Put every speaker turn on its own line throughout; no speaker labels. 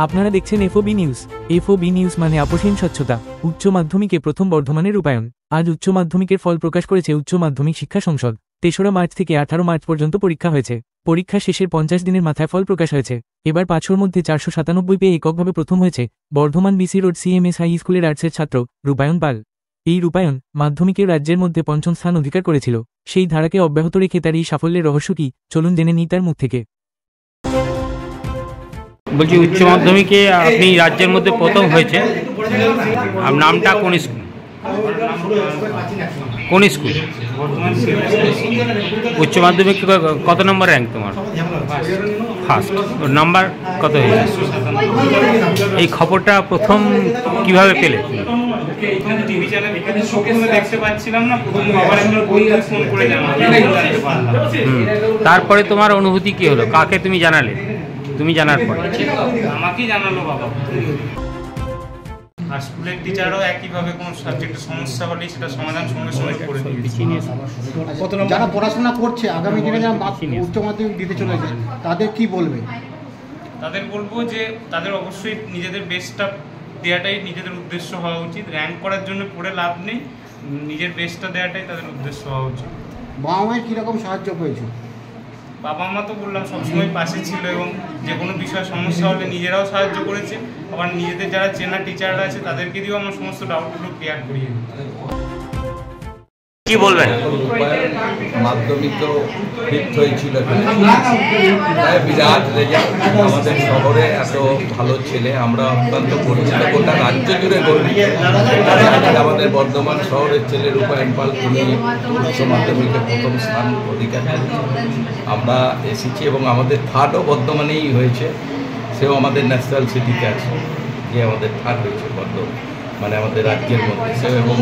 আপনারা দেখছেন FOB news. FOB news মানে আপোষহীন স্বচ্ছতা। উচ্চ মাধ্যমিকে প্রথম বর্ধমানের রূপায়ণ। আজ উচ্চ মাধ্যমিকের ফল প্রকাশ করেছে উচ্চ মাধ্যমিক শিক্ষা সংসদ। ৩রা মার্চ থেকে ১৮ মার্চ পর্যন্ত পরীক্ষা হয়েছে। পরীক্ষা শেষের ৫০ দিনের মাথায় ফল প্রকাশ হয়েছে। এবার ৫০০র মধ্যে ৪৯৭ পেয়ে এককভাবে প্রথম হয়েছে Bardhaman BC road CMS high স্কুলের আর্টসের ছাত্র রূপায়ণ পাল। এই রূপায়ণ মাধ্যমিকের রাজ্যের মধ্যে পঞ্চম স্থান অধিকার করেছিল। সেই ধারাকে অব্যাহত রেখে তার এই সাফল্যের রহস্য কি, চলুন জেনে নিই তার মুখ থেকে।
বলছি, উচ্চ মাধ্যমিকে আপনি রাজ্যের মধ্যে প্রথম হয়েছে, নামটা কোন স্কুল? কোন স্কুল? উচ্চ মাধ্যমিক কত নম্বর র্যাঙ্ক তোমার? ফার্স্ট। নাম্বার কত হয়েছে? এই খবরটা প্রথম কিভাবে পেলে? তারপরে তোমার অনুভূতি কি হলো? কাকে তুমি জানালে? তুমি জানার পরে
আমাকেই জানালো বাবা। আর স্কুলের টিচারও একইভাবে কোনো সাবজেক্টের সমস্যা হলে সেটা সমাধান সঙ্গে সঙ্গে করে দিয়েছে।
যারা পড়াশোনা করছে আগামী দিনে যারা উচ্চ মাধ্যমিক দিতে চলেছে তাদের কি বলবে?
তাদের বলবো যে তাদের অবশ্যই নিজেদের বেস্টটা দেওয়াটাই নিজেদের উদ্দেশ্য হওয়া উচিত। র্যাঙ্ক করার জন্য পড়ে লাভ নেই, নিজের বেস্টটা দেওয়াটাই তাদের উদ্দেশ্য হওয়া উচিত।
বাবা মায়ের কীরকম সাহায্য পেয়েছে?
বাবা মা তো বললাম সবসময় পাশে ছিল এবং যে কোনো বিষয়ে সমস্যা হলে নিজেরাও সাহায্য করেছে। আবার নিজেদের যারা চেনা টিচাররা আছে তাদেরকে দিয়েও আমার সমস্ত ডাউটগুলো ক্লিয়ার করিয়ে দিই।
কি বলবেন?
মাধ্যমিকও ফিফথ হয়েছিল, বিরাট রেজাল্ট। আমাদের শহরে এত ভালো ছেলে, আমরা অত্যন্ত পরিচিত, গোটা রাজ্য জুড়ে গর্বিত। আমাদের বর্ধমান শহরের ছেলে রূপায়ণ পাল, তিনি উচ্চ মাধ্যমিকে প্রথম স্থান অধিকার করেছেন। আমরা এসেছি এবং আমাদের থার্ডও বর্ধমানেই হয়েছে, সেও আমাদের ন্যাশনাল সিটিতে আছে, যে আমাদের থার্ড হয়েছে বর্ধমান, মানে আমাদের রাজ্যের মধ্যে সে, এবং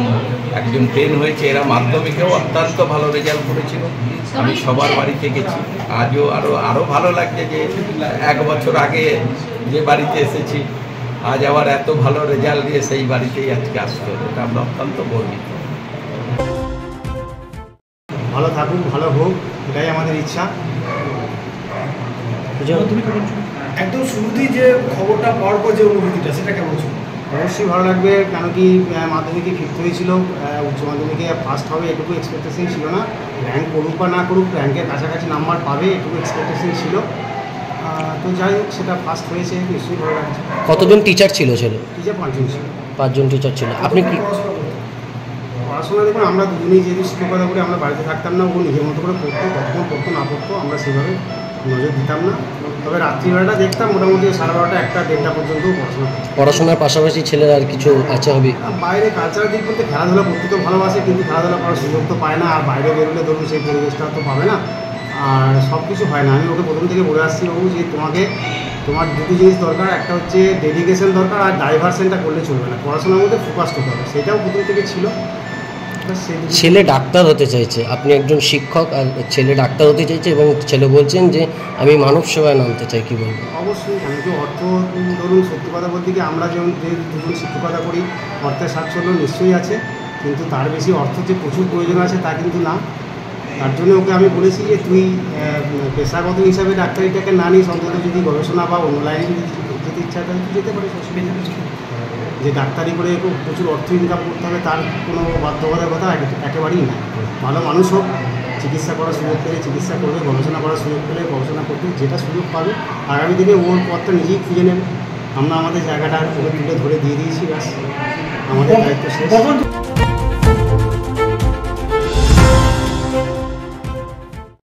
একজন 10 হয়েছে। এরা মাধ্যমিকেও অত্যন্ত ভালো রেজাল্ট করেছিল। আমি সবার বাড়িতে গেছি। আজও আরও ভালো লাগছে যে 1 বছর আগে যে বাড়িতে এসেছি, আজ আবার এত ভালো রেজাল্ট দিয়ে সেই বাড়িতেই আজকে আসতে হবে। এটা আমরা অত্যন্ত গর্বিত।
ভালো থাকুক, ভালো হোক, এটাই আমাদের ইচ্ছা।
একদম শুরুতেই যে খবরটা পাওয়ার পর যে অনুভূতিটা, সেটা কেমন ছিল?
অবশ্যই ভালো লাগবে, কেন কি মাধ্যমিকে ফিফথ হয়েছিল, উচ্চ মাধ্যমিকে ফার্স্ট হবে এটুকু এক্সপেকটেশন ছিল না। র্যাঙ্ক করুক বা না করুক, র্যাঙ্কের কাছাকাছি নাম্বার পাবে এটুকু এক্সপেকটেশন ছিল। তো যাই হোক, সেটা ফার্স্ট হয়েছে, নিশ্চয়ই ভালো লাগছে।
কতজন টিচার ছিল?
টিচার 5 জন ছিল।
5 জন টিচার ছিল। আপনি কি
পড়াশোনা দেখুন, আমরা দুজনেই যেহেতু শিক্ষকতা করে আমরা বাড়িতে থাকতাম না, ও নিজের মতো করে পড়তো, কখন পড়তো না পড়তো আমরা সেভাবে নজর দিতাম না। তবে রাত্রিবেলাটা দেখতাম, মোটামুটি 12:30 1টা 1:30টা পর্যন্ত
পড়াশোনার পাশাপাশি ছেলেরা আর কিছু আছে হবে?
বাইরে কালচারাল দিক বলতে খেলাধুলা করতে তো ভালোবাসে, কিন্তু খেলাধুলা করার সুযোগ তো পায় না। আর বাইরে বেরোলে ধরুন সেই পরিবেশটা তো পাবে না, আর সব কিছু হয় না। আমি ওকে প্রথম থেকে বলে আসছি, বাবু, যে তোমার দুটো জিনিস দরকার, একটা হচ্ছে ডেডিকেশন দরকার, আর ডাইভারশনটা করলে চলবে না, পড়াশোনার মধ্যে ফোকাস করতে হবে। সেটাও প্রথম থেকে ছিল।
ছেলে ডাক্তার হতে চাইছে, আপনি একজন শিক্ষক, আর ছেলে ডাক্তার হতে চাইছে এবং ছেলে বলছেন যে আমি মানব সেবায় নামতে চাই, কী বলবেন?
অবশ্যই, আমি তো অর্থ ধরুন সত্যি কথা বলতে কি, আমরা যেমন দুজন শিক্ষকতা করি, অর্থের স্বাচ্ছন্দ্য নিশ্চয়ই আছে, কিন্তু তার বেশি অর্থ যে প্রচুর প্রয়োজন আছে তা কিন্তু না। তার জন্য ওকে আমি বলেছি যে তুই পেশাগত হিসাবে ডাক্তারিটাকে না নিস, অন্তত যদি গবেষণা বা অন্য লাইনে যদি ইচ্ছা থাকে তুই যেতে পারিস, অসুবিধা নেই। যে ডাক্তারি করে প্রচুর অর্থ ইনকাম করতে হবে তার কোনো বাধ্যবাধকতার কথা একেবারেই না। ভালো মানুষ হোক, চিকিৎসা করার সুযোগ পেলে চিকিৎসা করবে, গবেষণা করার সুযোগ পেলে গবেষণা করবে, যেটা সুযোগ পাবে আগামী দিনে ওর পথটা নিজেই খুঁজে নেবে। আমরা আমাদের জায়গাটা ওকে তুলে ধরে দিয়ে দিয়েছি, ব্যাস, আমাদের দায়িত্ব শেষ।